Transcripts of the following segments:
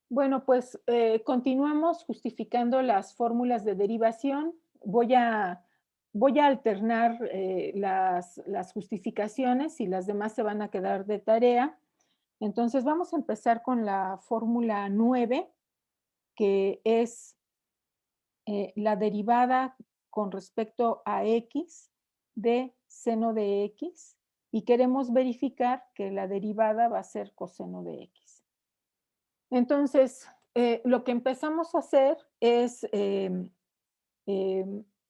Bueno, pues continuamos justificando las fórmulas de derivación. Voy a alternar las justificaciones y las demás se van a quedar de tarea. Entonces vamos a empezar con la fórmula 9, que es la derivada con respecto a x de seno de x, y queremos verificar que la derivada va a ser coseno de x. Entonces, lo que empezamos a hacer es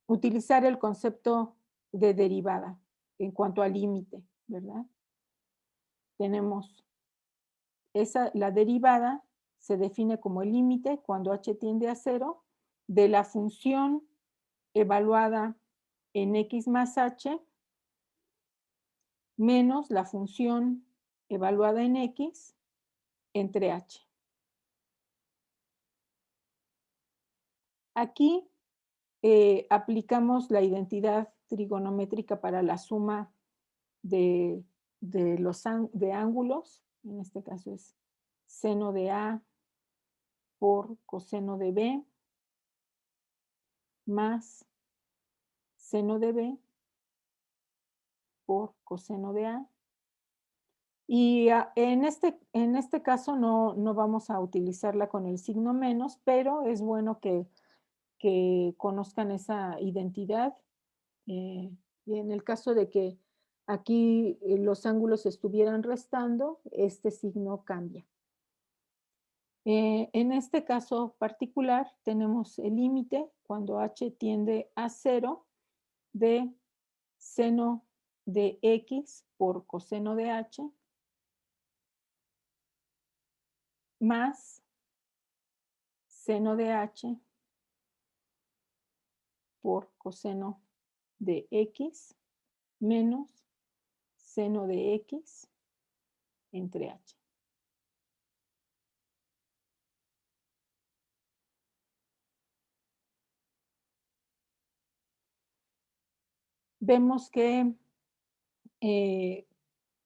utilizar el concepto de derivada en cuanto al límite, ¿verdad? Tenemos la derivada se define como el límite cuando h tiende a 0 de la función evaluada en x más h menos la función evaluada en x entre h. Aquí aplicamos la identidad trigonométrica para la suma de ángulos. En este caso es seno de A por coseno de B más seno de B por coseno de A. Y en este caso no vamos a utilizarla con el signo menos, pero es bueno que conozcan esa identidad. Y en el caso de que aquí los ángulos estuvieran restando, este signo cambia. En este caso particular tenemos el límite cuando h tiende a 0 de seno de x por coseno de h más seno de h por coseno de x menos seno de x entre h. Vemos que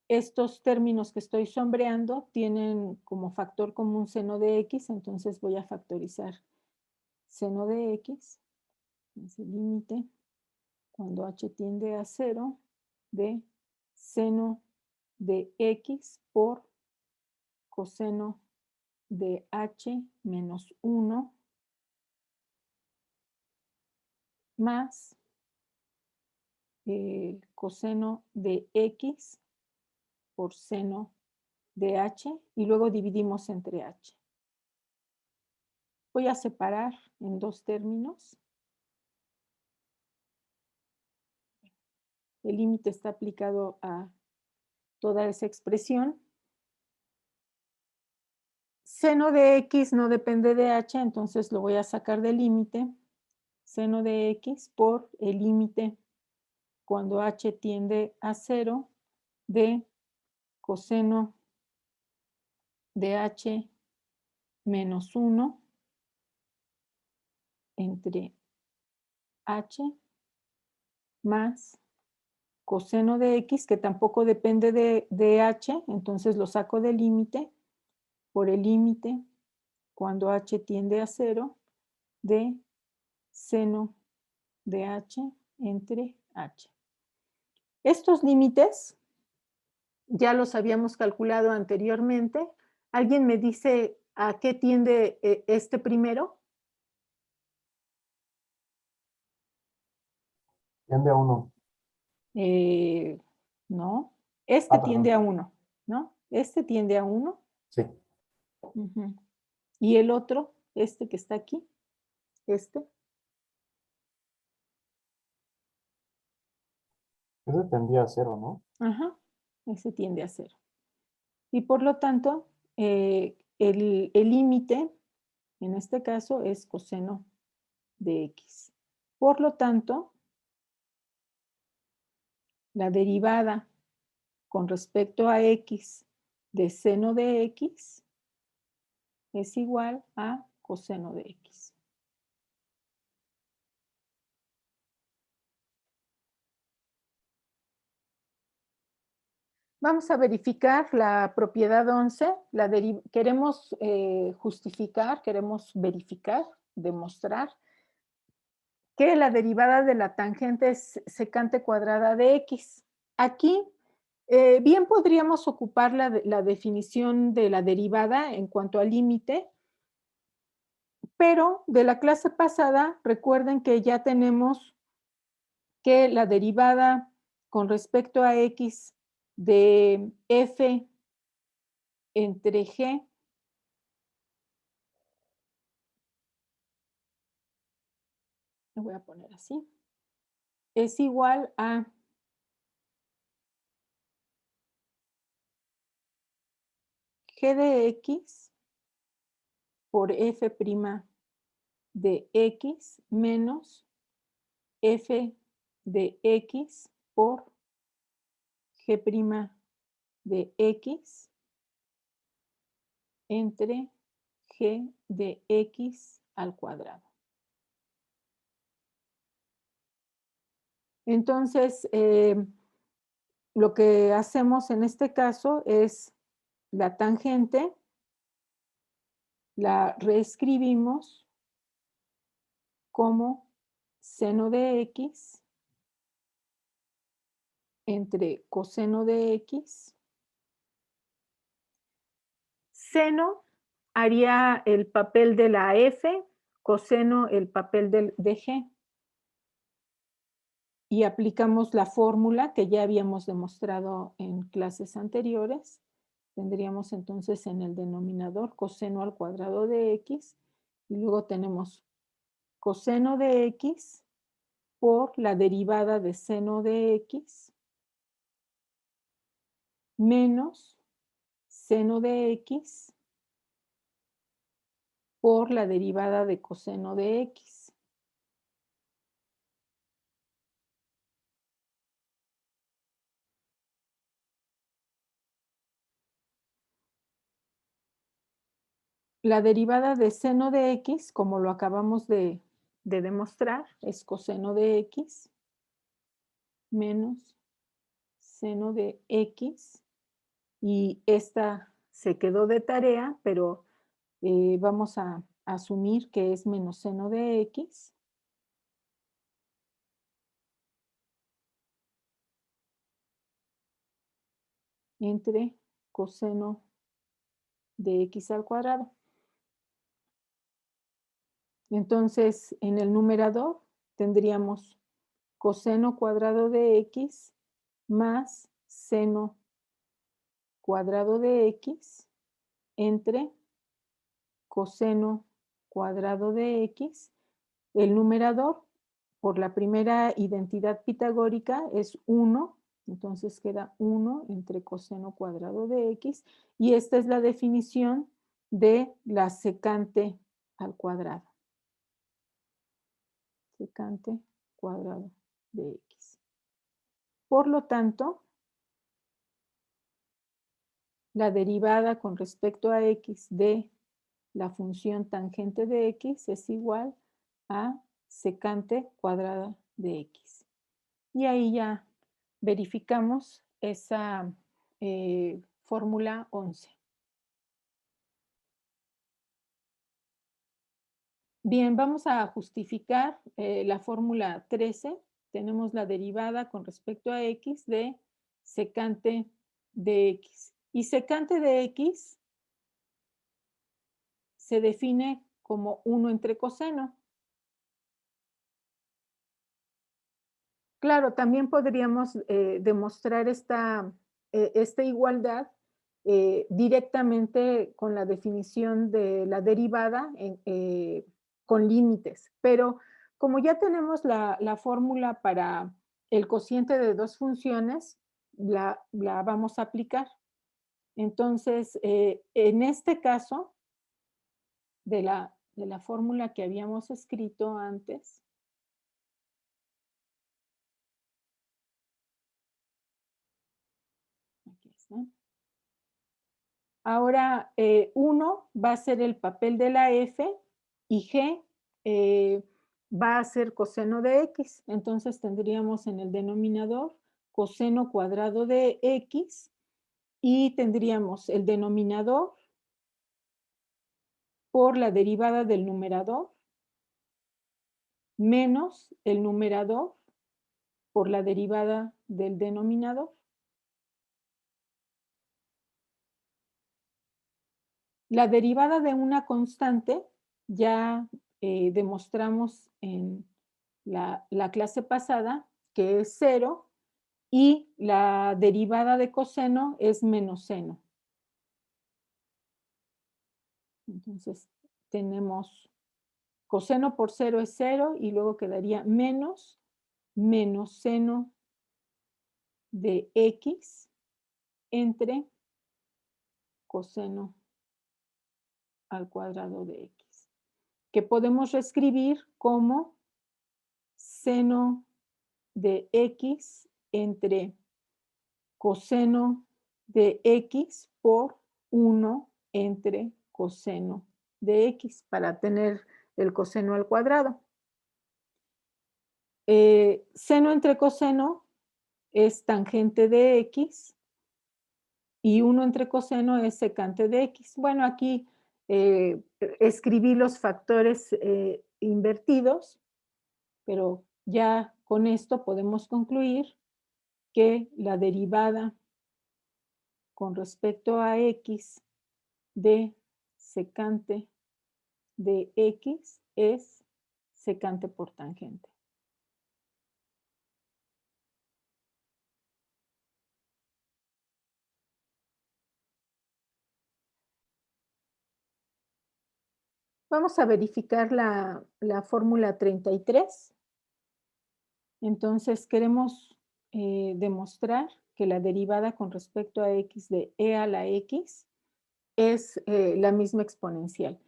estos términos que estoy sombreando tienen como factor común seno de x, entonces voy a factorizar seno de x, es el límite, cuando h tiende a 0, de seno de x por coseno de h menos 1 más coseno de x por seno de h, y luego dividimos entre h. Voy a separar en dos términos. El límite está aplicado a toda esa expresión. Seno de x no depende de h, entonces lo voy a sacar del límite. Seno de x por el límite cuando h tiende a 0 de coseno de h menos 1 entre h más coseno de x, que tampoco depende de h, entonces lo saco del límite por el límite cuando h tiende a 0 de seno de h entre h. Estos límites ya los habíamos calculado anteriormente. ¿Alguien me dice a qué tiende este primero? Tiende a 1. No, este tiende Perdón. a 1, ¿no? Este tiende a 1. Sí. Y el otro, este que está aquí, este. Ese tendría a 0, ¿no? Ajá, ese tiende a 0. Y por lo tanto, el límite, en este caso, es coseno de x. Por lo tanto, la derivada con respecto a x de seno de x es igual a coseno de x. Vamos a verificar la propiedad 11. Queremos justificar, queremos verificar, demostrar que la derivada de la tangente es secante cuadrada de x. Aquí, bien podríamos ocupar la definición de la derivada en cuanto al límite, pero de la clase pasada, recuerden que ya tenemos que la derivada con respecto a x de f entre g lo voy a poner así, es igual a g de x por f' de x menos f de x por g' de x entre g de x al cuadrado. Entonces, lo que hacemos en este caso es la tangente, la reescribimos como seno de x entre coseno de x. Seno haría el papel de la f, coseno el papel de g. Y aplicamos la fórmula que ya habíamos demostrado en clases anteriores. Tendríamos entonces en el denominador coseno al cuadrado de x y luego tenemos coseno de x por la derivada de seno de x menos seno de x por la derivada de coseno de x. La derivada de seno de x, como lo acabamos de demostrar, es coseno de x menos seno de x. Y esta se quedó de tarea, pero vamos a asumir que es menos seno de x. Entre coseno de x al cuadrado. Entonces, en el numerador tendríamos coseno cuadrado de x más seno cuadrado de x entre coseno cuadrado de x. El numerador, por la primera identidad pitagórica, es 1, entonces queda 1 entre coseno cuadrado de x, y esta es la definición de la secante al cuadrado. Secante cuadrado de x. Por lo tanto, la derivada con respecto a x de la función tangente de x es igual a secante cuadrada de x. Y ahí ya verificamos esa fórmula 11. Bien, vamos a justificar la fórmula 13. Tenemos la derivada con respecto a x de secante de x. Y secante de x se define como 1 entre coseno. Claro, también podríamos demostrar esta igualdad directamente con la definición de la derivada con límites, pero como ya tenemos la fórmula para el cociente de dos funciones, la vamos a aplicar. Entonces, en este caso, de la fórmula que habíamos escrito antes, aquí está. Ahora, 1 va a ser el papel de la f y g va a ser coseno de x. Entonces tendríamos en el denominador coseno cuadrado de x y tendríamos el denominador por la derivada del numerador menos el numerador por la derivada del denominador. La derivada de una constante ya demostramos en la clase pasada que es 0 y la derivada de coseno es menos seno. Entonces tenemos coseno por 0 es 0 y luego quedaría menos seno de x entre coseno al cuadrado de x, que podemos reescribir como seno de x entre coseno de x por 1 entre coseno de x para tener el coseno al cuadrado. Seno entre coseno es tangente de x y 1 entre coseno es secante de x. Bueno, aquí escribí los factores invertidos, pero ya con esto podemos concluir que la derivada con respecto a x de secante de x es secante por tangente. Vamos a verificar la fórmula 33. Entonces queremos demostrar que la derivada con respecto a x de e a la x es la misma exponencial.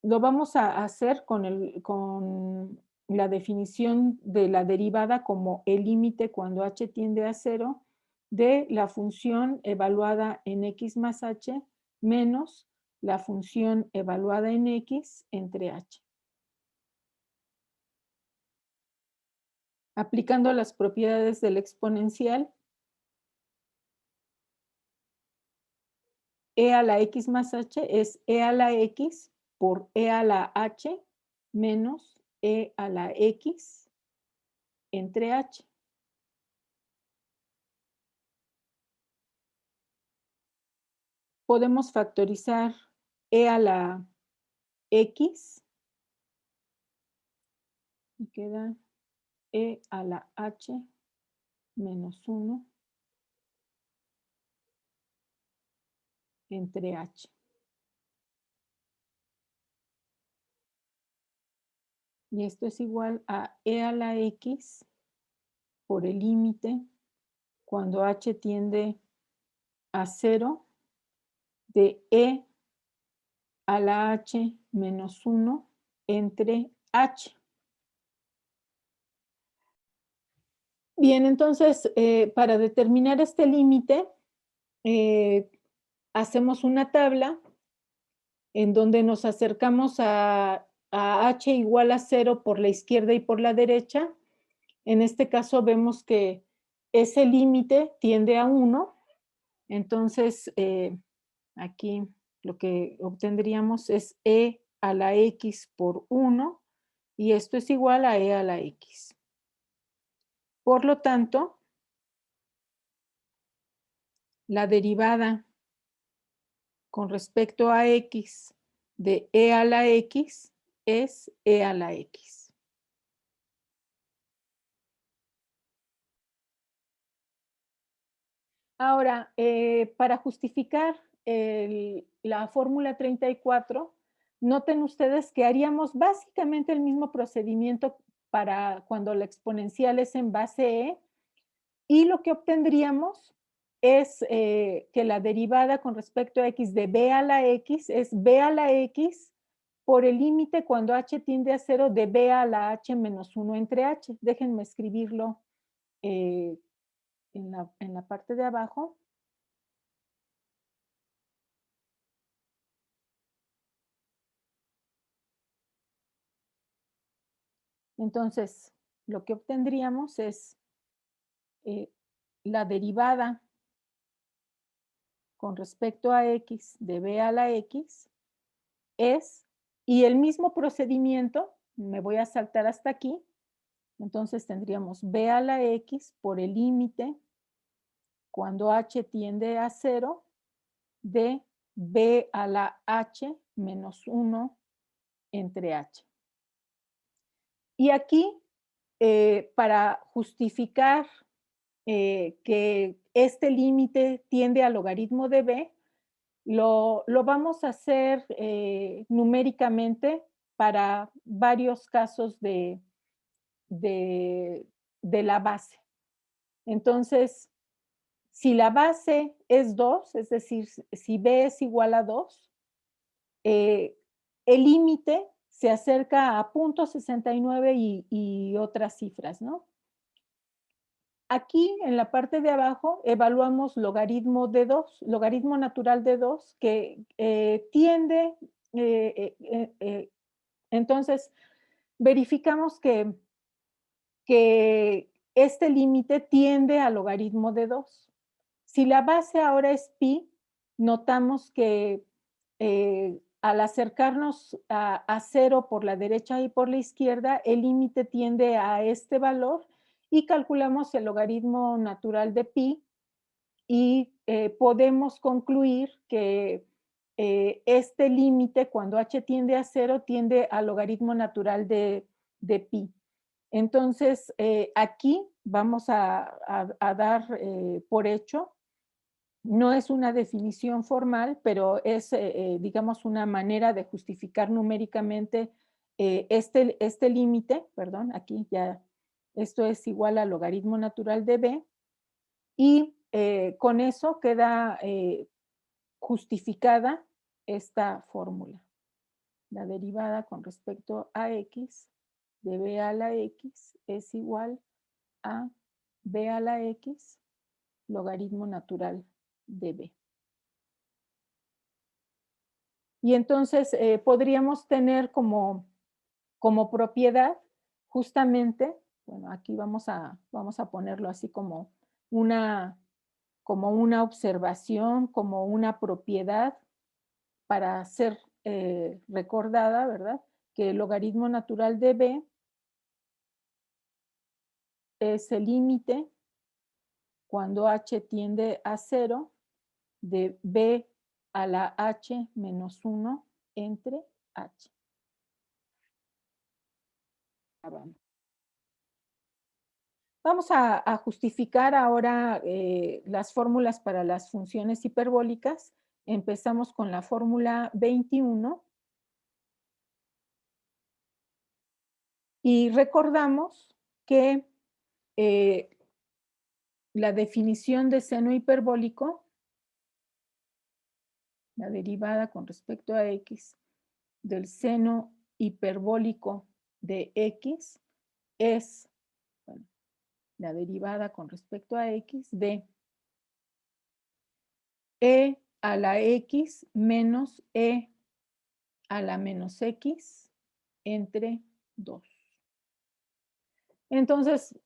Lo vamos a hacer con la definición de la derivada como el límite cuando h tiende a 0 de la función evaluada en x más h menos la función evaluada en x entre h. Aplicando las propiedades del exponencial, e a la x más h es e a la x por e a la h menos e a la x entre h. Podemos factorizar e a la x y queda e a la h menos 1 entre h. Y esto es igual a e a la x por el límite cuando h tiende a 0 de e a la h menos 1 entre h. Bien, entonces, para determinar este límite, hacemos una tabla en donde nos acercamos a h igual a 0 por la izquierda y por la derecha. En este caso vemos que ese límite tiende a 1. Entonces, aquí lo que obtendríamos es e a la x por 1 y esto es igual a e a la x. Por lo tanto, la derivada con respecto a x de e a la x es e a la x. Ahora, para justificar la fórmula 34, noten ustedes que haríamos básicamente el mismo procedimiento para cuando la exponencial es en base e, y lo que obtendríamos es que la derivada con respecto a x de b a la x es b a la x por el límite cuando h tiende a 0 de b a la h menos 1 entre h. Déjenme escribirlo en la parte de abajo. Entonces, lo que obtendríamos es la derivada con respecto a x de b a la x es, y el mismo procedimiento, me voy a saltar hasta aquí, entonces tendríamos b a la x por el límite cuando h tiende a 0 de b a la h menos 1 entre h. Y aquí, para justificar que este límite tiende al logaritmo de b, lo vamos a hacer numéricamente para varios casos de la base. Entonces, si la base es 2, es decir, si b es igual a 2, el límite se acerca a 0.69 y otras cifras, ¿no? Aquí, en la parte de abajo, evaluamos logaritmo de 2, logaritmo natural de 2, que tiende, entonces, verificamos que este límite tiende al logaritmo de 2. Si la base ahora es pi, notamos que al acercarnos a 0 por la derecha y por la izquierda, el límite tiende a este valor y calculamos el logaritmo natural de pi y podemos concluir que este límite, cuando h tiende a 0, tiende al logaritmo natural de pi. Entonces, aquí vamos a dar por hecho, no es una definición formal, pero es, digamos, una manera de justificar numéricamente este límite, perdón, aquí ya, esto es igual al logaritmo natural de b, y con eso queda justificada esta fórmula. La derivada con respecto a x de b a la x es igual a b a la x logaritmo natural de b. Y entonces podríamos tener como propiedad justamente, bueno, aquí vamos a ponerlo así como una observación, como una propiedad para ser recordada, ¿verdad? Que el logaritmo natural de b es el límite cuando h tiende a 0 de b a la h menos 1 entre h. Vamos a justificar ahora las fórmulas para las funciones hiperbólicas. Empezamos con la fórmula 21 y recordamos que la definición de seno hiperbólico, la derivada con respecto a x del seno hiperbólico de x es, bueno, la derivada con respecto a x de e a la x menos e a la menos x entre 2. Entonces,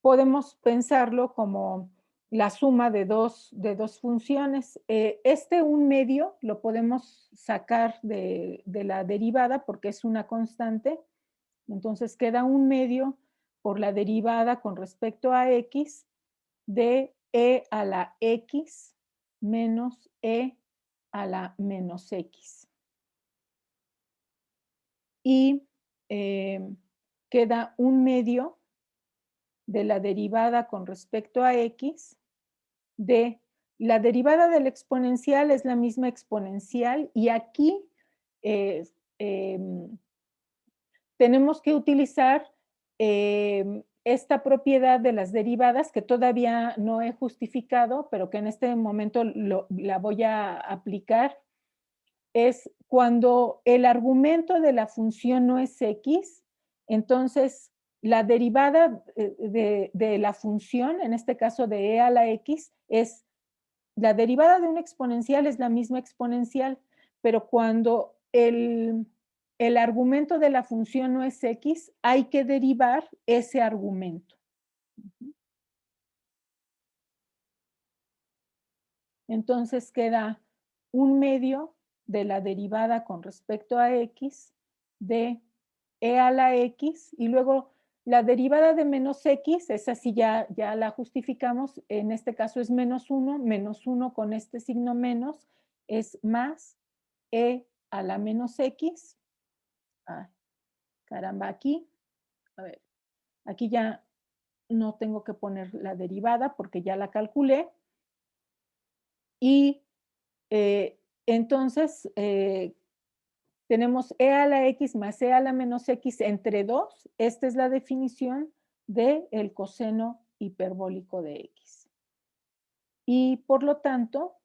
podemos pensarlo como la suma de dos funciones. Este 1/2 lo podemos sacar de la derivada porque es una constante. Entonces queda 1/2 por la derivada con respecto a x de e a la x menos e a la menos x. Y queda 1/2 de la derivada con respecto a x de la derivada del exponencial es la misma exponencial y aquí tenemos que utilizar esta propiedad de las derivadas que todavía no he justificado, pero que en este momento la voy a aplicar. Es cuando el argumento de la función no es x, entonces la derivada de la función, en este caso de e a la x, es la derivada de una exponencial es la misma exponencial, pero cuando el argumento de la función no es x, hay que derivar ese argumento. Entonces queda 1/2 de la derivada con respecto a x de e a la x, y luego la derivada de menos x, esa sí ya la justificamos, en este caso es menos 1 con este signo menos, es más e a la menos x. Ay, caramba, aquí, a ver, aquí ya no tengo que poner la derivada porque ya la calculé. Y entonces tenemos e a la x más e a la menos x entre 2. Esta es la definición del coseno hiperbólico de x. Y por lo tanto,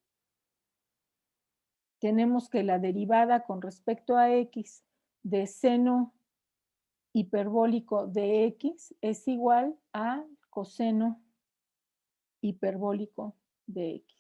tenemos que la derivada con respecto a x de seno hiperbólico de x es igual a coseno hiperbólico de x.